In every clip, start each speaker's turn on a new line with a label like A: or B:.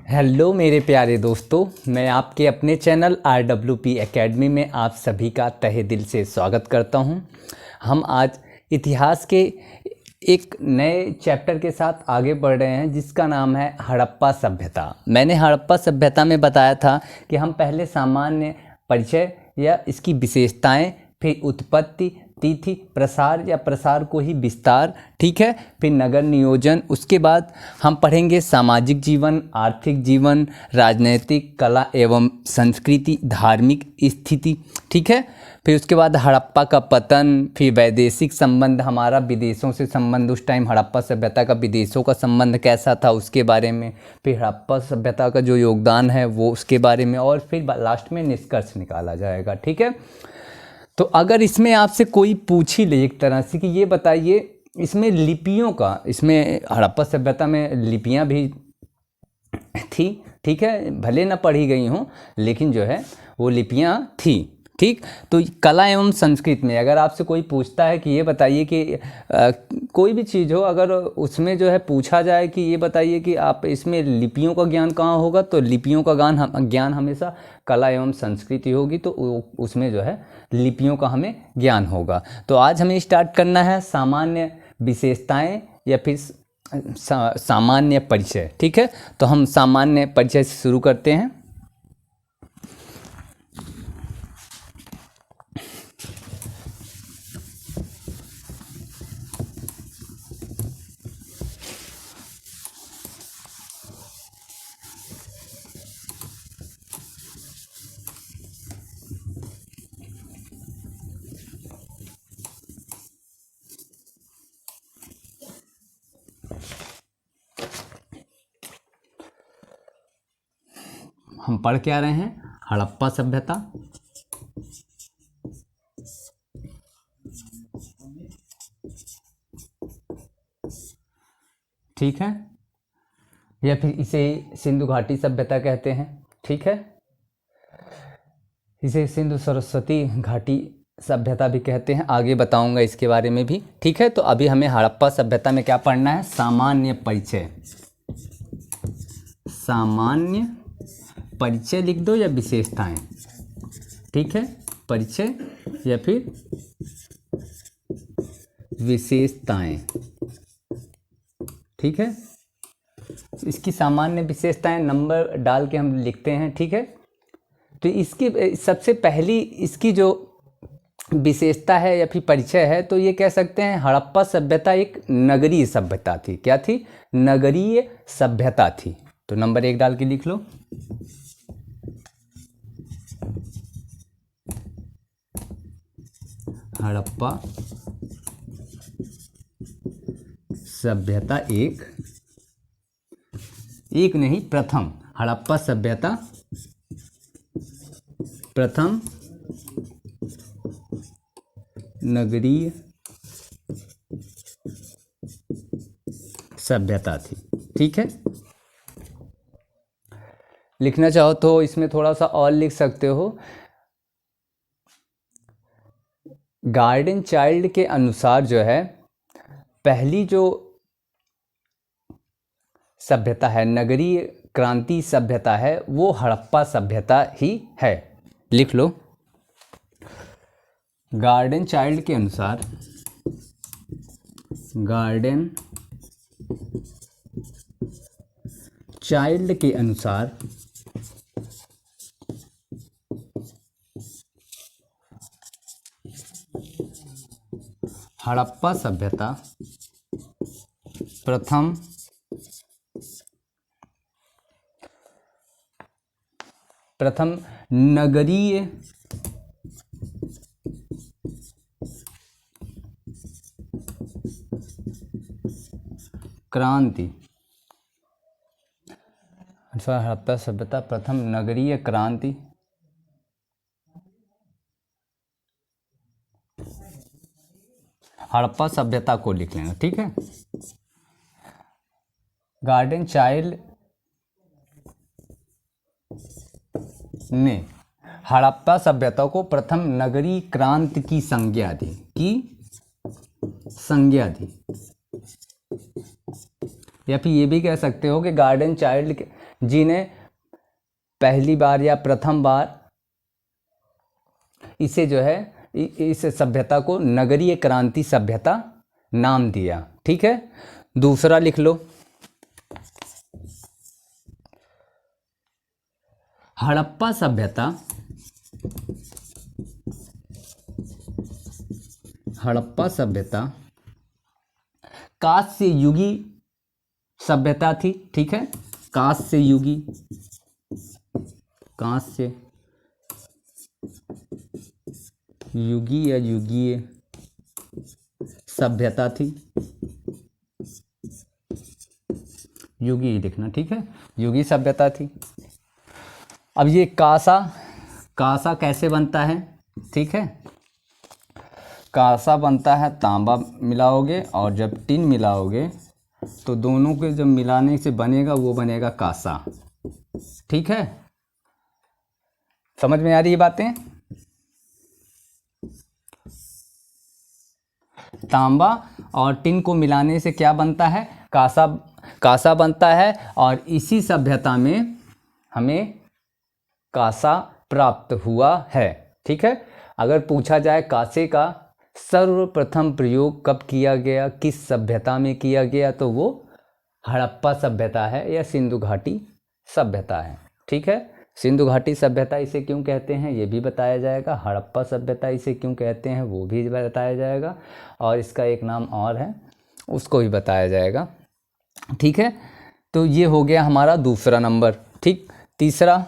A: Hello मेरे प्यारे दोस्तों, मैं आपके अपने चैनल RWP एकेडमी में आप सभी का तहे दिल से स्वागत करता हूं। हम आज इतिहास के एक नए चैप्टर के साथ आगे बढ़ रहे हैं जिसका नाम है हड़प्पा सभ्यता। मैंने हड़प्पा सभ्यता में बताया था कि हम पहले सामान्य परिचय या इसकी विशेषताएं, फिर उत्पत्ति, तिथि, प्रसार या प्रसार को ही विस्तार, ठीक है, फिर नगर नियोजन, उसके बाद हम पढ़ेंगे सामाजिक जीवन, आर्थिक जीवन, राजनैतिक, कला एवं संस्कृति, धार्मिक स्थिति, ठीक है। फिर उसके बाद हड़प्पा का पतन, फिर वैदेशिक संबंध, हमारा विदेशों से संबंध, उस टाइम हड़प्पा सभ्यता का विदेशों का संबंध कैसा था उसके बारे में, फिर हड़प्पा सभ्यता का जो योगदान है वो उसके बारे में, और फिर लास्ट में निष्कर्ष निकाला जाएगा, ठीक है। तो अगर इसमें आपसे कोई पूछ ही ले एक तरह से कि ये बताइए इसमें लिपियों का, इसमें हड़प्पा सभ्यता में लिपियां भी थी, ठीक है, भले ना पढ़ी गई हों लेकिन जो है वो लिपियां थी, ठीक। तो कला एवं संस्कृत में अगर आपसे कोई पूछता है कि ये बताइए कि कोई भी चीज़ हो, अगर उसमें जो है पूछा जाए कि ये बताइए कि आप इसमें लिपियों का ज्ञान कहाँ होगा, तो लिपियों का ज्ञान हमेशा कला एवं संस्कृति होगी, तो उसमें जो है लिपियों का हमें ज्ञान होगा। तो आज हमें स्टार्ट करना है सामान्य विशेषताएं या फिर सामान्य परिचय, ठीक है। तो हम सामान्य परिचय से शुरू करते हैं। हम पढ़ क्या रहे हैं? हड़प्पा सभ्यता, ठीक है, या फिर इसे सिंधु घाटी सभ्यता कहते हैं, ठीक है। इसे सिंधु सरस्वती घाटी सभ्यता भी कहते हैं, आगे बताऊंगा इसके बारे में भी, ठीक है। तो अभी हमें हड़प्पा सभ्यता में क्या पढ़ना है? सामान्य परिचय। सामान्य परिचय लिख दो या विशेषताएं, ठीक है, परिचय या फिर विशेषताएं, ठीक है। इसकी सामान्य विशेषताएं नंबर डाल के हम लिखते हैं, ठीक है। तो इसकी सबसे पहली इसकी जो विशेषता है या फिर परिचय है, तो ये कह सकते हैं हड़प्पा सभ्यता एक नगरीय सभ्यता थी। क्या थी? नगरीय सभ्यता थी। तो नंबर 1 डाल के लिख लो। हड़प्पा सभ्यता एक नहीं, प्रथम। हड़प्पा सभ्यता प्रथम नगरीय सभ्यता थी, ठीक है। लिखना चाहो तो इसमें थोड़ा सा और लिख सकते हो। गार्डन चाइल्ड के अनुसार जो है पहली जो सभ्यता है, नगरीय क्रांति सभ्यता है, वो हड़प्पा सभ्यता ही है। लिख लो। गार्डन चाइल्ड के अनुसार, गार्डन चाइल्ड के अनुसार हड़प्पा सभ्यता प्रथम नगरीय क्रांति, हड़प्पा सभ्यता प्रथम नगरीय क्रांति हड़प्पा सभ्यता को लिख लेना, ठीक है। गार्डन चाइल्ड ने हड़प्पा सभ्यता को प्रथम नगरीय क्रांति की संज्ञा दी, या फिर ये भी कह सकते हो कि गार्डन चाइल्ड जिन्हें पहली बार या प्रथम बार इसे जो है इस सभ्यता को नगरीय क्रांति सभ्यता नाम दिया। ठीक है, दूसरा लिख लो, हड़प्पा सभ्यता। हड़प्पा सभ्यता कांस्य युगी सभ्यता थी। ठीक है, कांस्य युगी, कांस्य युगी या युगीय सभ्यता थी। युगी ही लिखना। ठीक है, युगी सभ्यता थी। अब ये कांसा, कांसा कैसे बनता है? ठीक है, कांसा बनता है तांबा मिलाओगे और जब टिन मिलाओगे तो दोनों के जब मिलाने से बनेगा वो बनेगा कांसा। ठीक है, समझ में आ रही है बातें? तांबा और टिन को मिलाने से क्या बनता है? कांसा, कांसा बनता है। और इसी सभ्यता में हमें कांसा प्राप्त हुआ है। ठीक है, अगर पूछा जाए कांसे का सर्वप्रथम प्रयोग कब किया गया, किस सभ्यता में किया गया, तो वो हड़प्पा सभ्यता है या सिंधु घाटी सभ्यता है। ठीक है, सिंधु घाटी सभ्यता इसे क्यों कहते हैं ये भी बताया जाएगा, हड़प्पा सभ्यता इसे क्यों कहते हैं वो भी बताया जाएगा, और इसका एक नाम और है उसको भी बताया जाएगा। ठीक है, तो ये हो गया हमारा दूसरा नंबर। ठीक, तीसरा,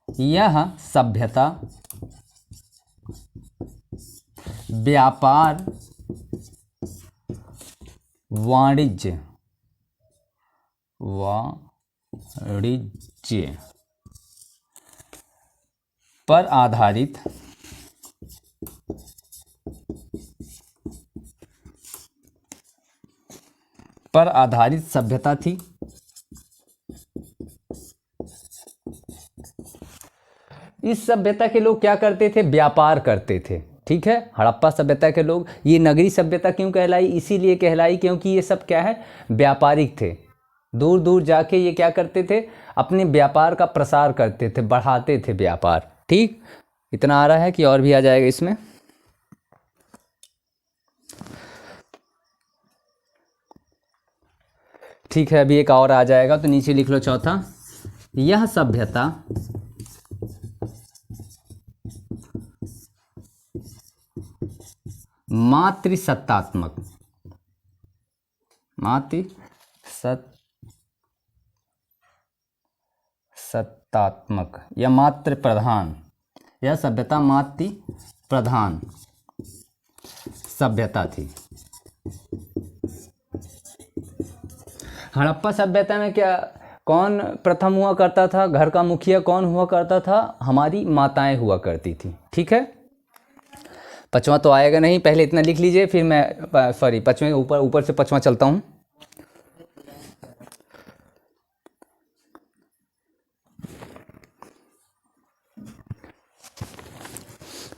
A: यह सभ्यता व्यापार, वाणिज्य पर आधारित सभ्यता थी। इस सभ्यता के लोग क्या करते थे? व्यापार करते थे। ठीक है, हड़प्पा सभ्यता के लोग, ये नगरी सभ्यता क्यों कहलाई? इसीलिए कहलाई क्योंकि ये सब क्या है? व्यापारिक थे। दूर दूर जाके ये क्या करते थे? अपने व्यापार का प्रसार करते थे, बढ़ाते थे व्यापार। ठीक, इतना आ रहा है कि और भी आ जाएगा इसमें? ठीक है, अभी एक और आ जाएगा, तो नीचे लिख लो चौथा, यह सभ्यता मातृसत्तात्मक, सत्तात्मक या मातृ प्रधान, यह सभ्यता मातृ प्रधान सभ्यता थी। हड़प्पा सभ्यता में क्या, कौन प्रथम हुआ करता था? घर का मुखिया कौन हुआ करता था? हमारी माताएं हुआ करती थी। ठीक है, पांचवा तो आएगा नहीं, पहले इतना लिख लीजिए, फिर मैं सॉरी पांचवें ऊपर से पांचवा चलता हूँ।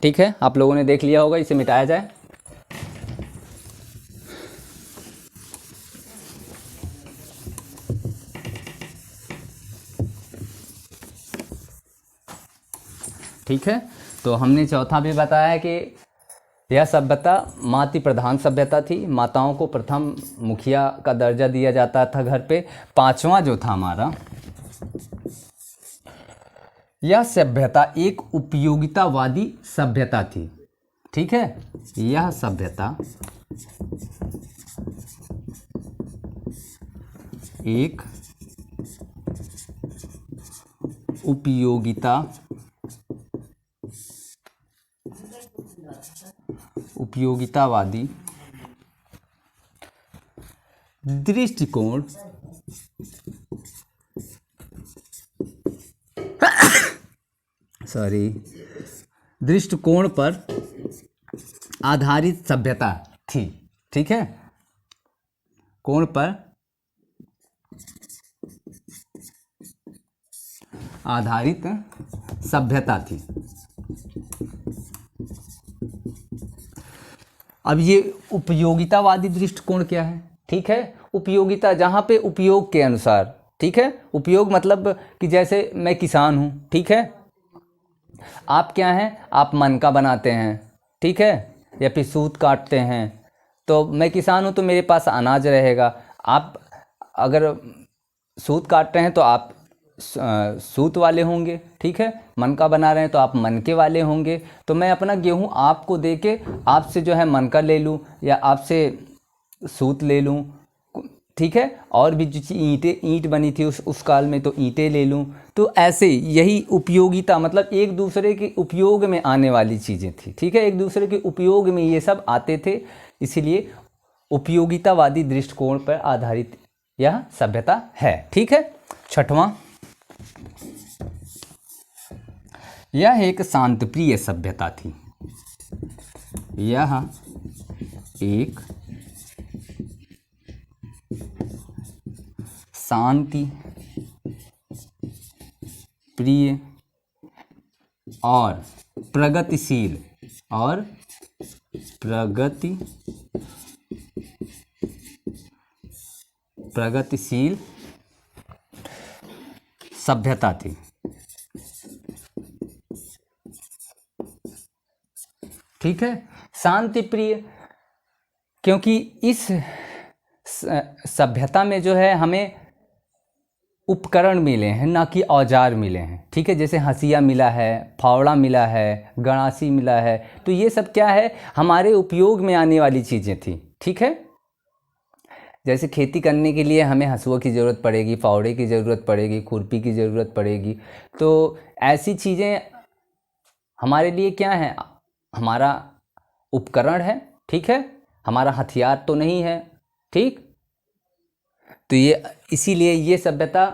A: ठीक है, आप लोगों ने देख लिया होगा, इसे मिटाया जाए। ठीक है, तो हमने चौथा भी बताया कि यह सभ्यता मातृ प्रधान सभ्यता थी, माताओं को प्रथम मुखिया का दर्जा दिया जाता था घर पे। पांचवा जो था हमारा, यह सभ्यता एक उपयोगितावादी सभ्यता थी। ठीक है, यह सभ्यता एक उपयोगितावादी दृष्टिकोण दृष्टिकोण पर आधारित सभ्यता थी। ठीक है, कोण पर आधारित सभ्यता थी। अब ये उपयोगितावादी दृष्टिकोण क्या है? ठीक है। उपयोगिता जहाँ पे उपयोग के अनुसार, ठीक है। उपयोग मतलब कि जैसे मैं किसान हूँ, ठीक है। आप क्या हैं, आप मन का बनाते हैं, ठीक है, या फिर सूत काटते हैं। तो मैं किसान हूँ तो मेरे पास अनाज रहेगा। आप अगर सूत काट रहे हैं तो आप सूत वाले होंगे, ठीक है। मन का बना रहे हैं तो आप मन के वाले होंगे। तो मैं अपना गेहूँ आपको दे के आपसे जो है मन का ले लूँ या आपसे सूत ले लूँ, ठीक है। और भी जो ईंट बनी थी उस काल में तो ईंटें ले लूँ। तो ऐसे यही उपयोगिता मतलब एक दूसरे के उपयोग में आने वाली चीज़ें थी, ठीक है। एक दूसरे के उपयोग में ये सब आते थे, इसीलिए उपयोगितावादी दृष्टिकोण पर आधारित यह सभ्यता है, ठीक है। छठवां, यह एक शांतिप्रिय सभ्यता थी। यह एक शांति प्रिय और प्रगतिशील सभ्यता थी, ठीक है। शांति प्रिय, क्योंकि इस सभ्यता में जो है हमें उपकरण मिले हैं ना कि औजार मिले हैं, ठीक है। जैसे हंसिया मिला है, फावड़ा मिला है, गणासी मिला है। तो ये सब क्या है, हमारे उपयोग में आने वाली चीज़ें थी, ठीक है। जैसे खेती करने के लिए हमें हंसुआ की ज़रूरत पड़ेगी, फावड़े की ज़रूरत पड़ेगी, खुरपी की ज़रूरत पड़ेगी। तो ऐसी चीज़ें हमारे लिए क्या है, हमारा उपकरण है, ठीक है। हमारा हथियार तो नहीं है, ठीक। तो ये इसीलिए ये सभ्यता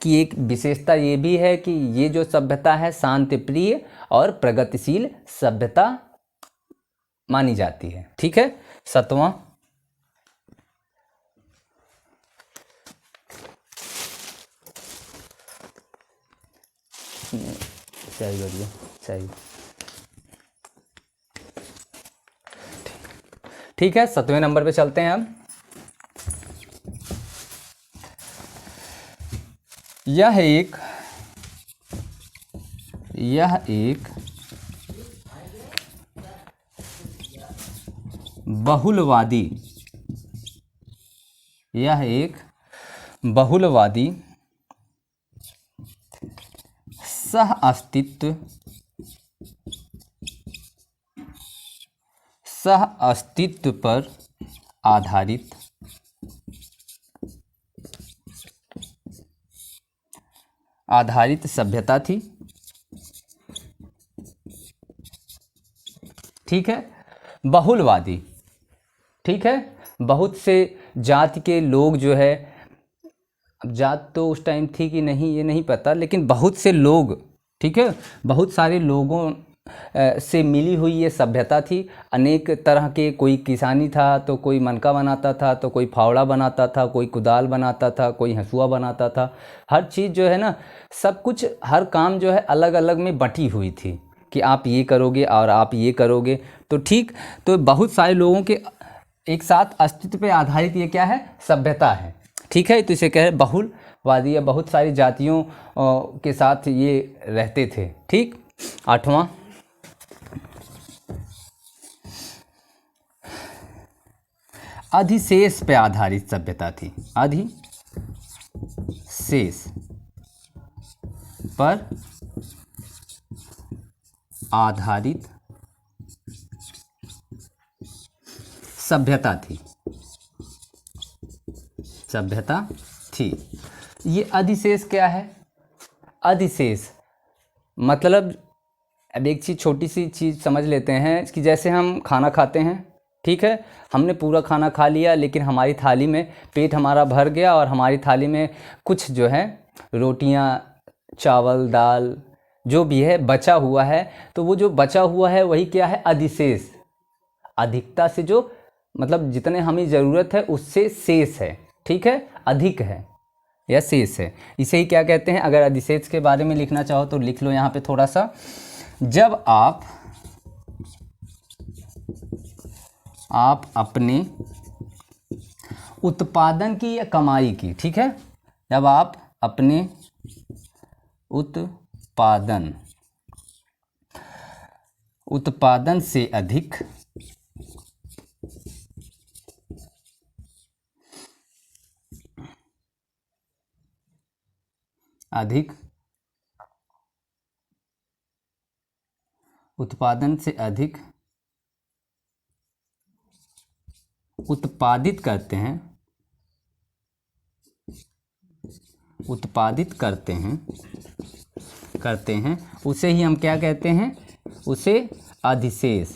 A: की एक विशेषता ये भी है कि ये जो सभ्यता है शांति प्रिय और प्रगतिशील सभ्यता मानी जाती है, ठीक है। सातवां, सही बढ़िया सही, ठीक है। 7वें नंबर पे चलते हैं हम। यह एक बहुलवादी सह अस्तित्व पर आधारित सभ्यता थी, ठीक है। बहुलवादी, ठीक है। बहुत से जाति के लोग जो है, अब जात तो उस टाइम थी कि नहीं ये नहीं पता, लेकिन बहुत से लोग, ठीक है, बहुत सारे लोगों से मिली हुई ये सभ्यता थी। अनेक तरह के, कोई किसानी था तो कोई मनका बनाता था, तो कोई फावड़ा बनाता था, कोई कुदाल बनाता था, कोई हंसुआ बनाता था। हर चीज़ जो है ना, सब कुछ, हर काम जो है अलग अलग में बटी हुई थी कि आप ये करोगे और आप ये करोगे। तो ठीक, तो बहुत सारे लोगों के एक साथ अस्तित्व पे आधारित ये क्या है, सभ्यता है, ठीक है। तो इसे कह बहुलवादी या बहुत सारी जातियों के साथ ये रहते थे, ठीक। 8वां, अधिशेष पे आधारित सभ्यता थी। अधिशेष पर आधारित सभ्यता थी। ये अधिशेष क्या है, अधिशेष मतलब, अब एक चीज़, छोटी सी चीज़ समझ लेते हैं कि जैसे हम खाना खाते हैं, ठीक है। हमने पूरा खाना खा लिया, लेकिन हमारी थाली में, पेट हमारा भर गया और हमारी थाली में कुछ जो है रोटियां, चावल, दाल जो भी है बचा हुआ है। तो वो जो बचा हुआ है वही क्या है, अधिशेष। अधिकता से जो मतलब जितने हमें ज़रूरत है उससे शेष है, ठीक है, अधिक है या शेष है। इसे ही क्या कहते हैं, अगर अधिशेष के बारे में लिखना चाहो तो लिख लो यहाँ पे थोड़ा सा। जब आप अपने उत्पादन की या कमाई की, ठीक है, जब आप अपने उत्पादन से अधिक उत्पादन से अधिक उत्पादित करते हैं उसे ही हम क्या कहते हैं, उसे अधिशेष,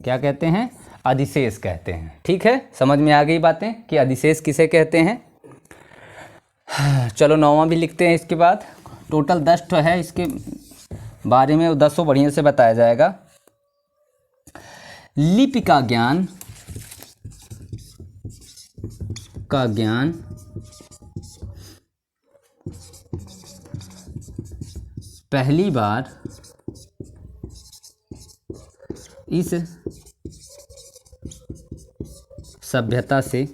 A: क्या कहते हैं, अधिशेष कहते हैं। ठीक है, समझ में आ गई बातें कि अधिशेष किसे कहते हैं। चलो 9वां भी लिखते हैं। इसके बाद टोटल 10 तो है, इसके बारे में 10 बढ़िया से बताया जाएगा। लिपि का ज्ञान पहली बार इस सभ्यता से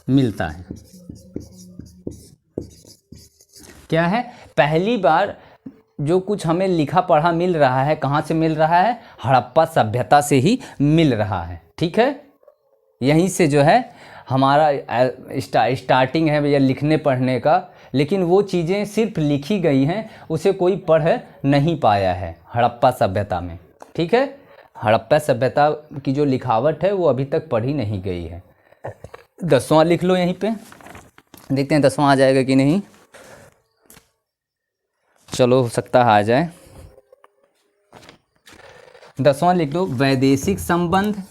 A: मिलता है। क्या है, पहली बार जो कुछ हमें लिखा पढ़ा मिल रहा है, कहाँ से मिल रहा है, हड़प्पा सभ्यता से ही मिल रहा है। ठीक है, यहीं से जो है हमारा स्टार्टिंग है भैया लिखने पढ़ने का, लेकिन वो चीज़ें सिर्फ लिखी गई हैं, उसे कोई पढ़ नहीं पाया है हड़प्पा सभ्यता में। ठीक है, हड़प्पा सभ्यता की जो लिखावट है वो अभी तक पढ़ी नहीं गई है। 10वां लिख लो यहीं पे, देखते हैं 10वां आ जाएगा कि नहीं। चलो, हो सकता है आ जाए। 10वां लिख लो, वैदेशिक संबंध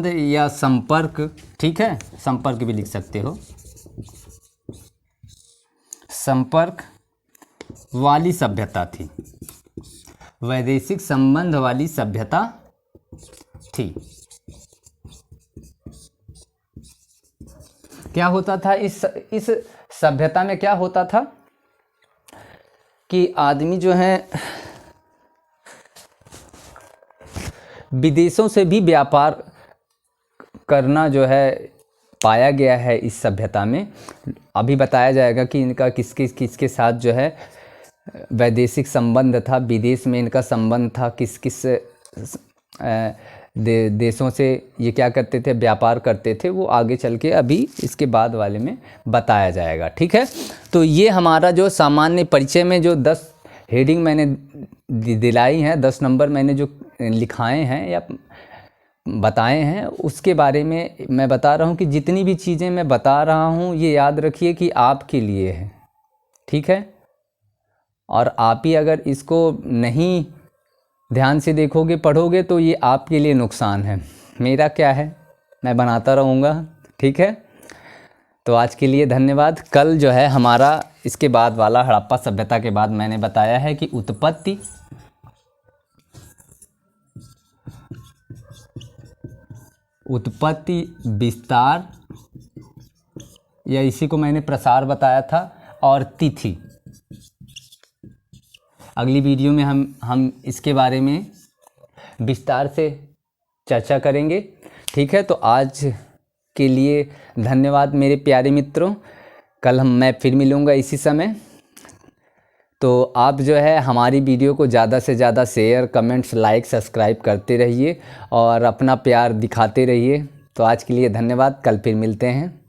A: या संपर्क। ठीक है, संपर्क भी लिख सकते हो। संपर्क वाली सभ्यता थी, वैदेशिक संबंध वाली सभ्यता थी। क्या होता था इस सभ्यता में, क्या होता था कि आदमी जो है विदेशों से भी व्यापार करना जो है पाया गया है इस सभ्यता में। अभी बताया जाएगा कि इनका किसके साथ जो है वैदेशिक संबंध था, विदेश में इनका संबंध था, किस किस देशों से ये क्या करते थे, व्यापार करते थे। वो आगे चल के अभी इसके बाद वाले में बताया जाएगा। ठीक है, तो ये हमारा जो सामान्य परिचय में जो 10 हेडिंग मैंने दिलाई हैं, 10 नंबर मैंने जो लिखाए हैं या बताए हैं, उसके बारे में मैं बता रहा हूँ कि जितनी भी चीज़ें मैं बता रहा हूँ ये याद रखिए कि आपके लिए है। ठीक है, और आप ही अगर इसको नहीं ध्यान से देखोगे, पढ़ोगे, तो ये आपके लिए नुकसान है। मेरा क्या है, मैं बनाता रहूँगा। ठीक है, तो आज के लिए धन्यवाद। कल जो है हमारा इसके बाद वाला हड़प्पा सभ्यता के बाद मैंने बताया है कि उत्पत्ति, विस्तार, या इसी को मैंने प्रसार बताया था, और तिथि। अगली वीडियो में हम इसके बारे में विस्तार से चर्चा करेंगे। ठीक है, तो आज के लिए धन्यवाद मेरे प्यारे मित्रों। कल मैं फिर मिलूँगा इसी समय। तो आप जो है हमारी वीडियो को ज़्यादा से ज़्यादा शेयर, कमेंट्स, लाइक, सब्सक्राइब करते रहिए और अपना प्यार दिखाते रहिए। तो आज के लिए धन्यवाद, कल फिर मिलते हैं।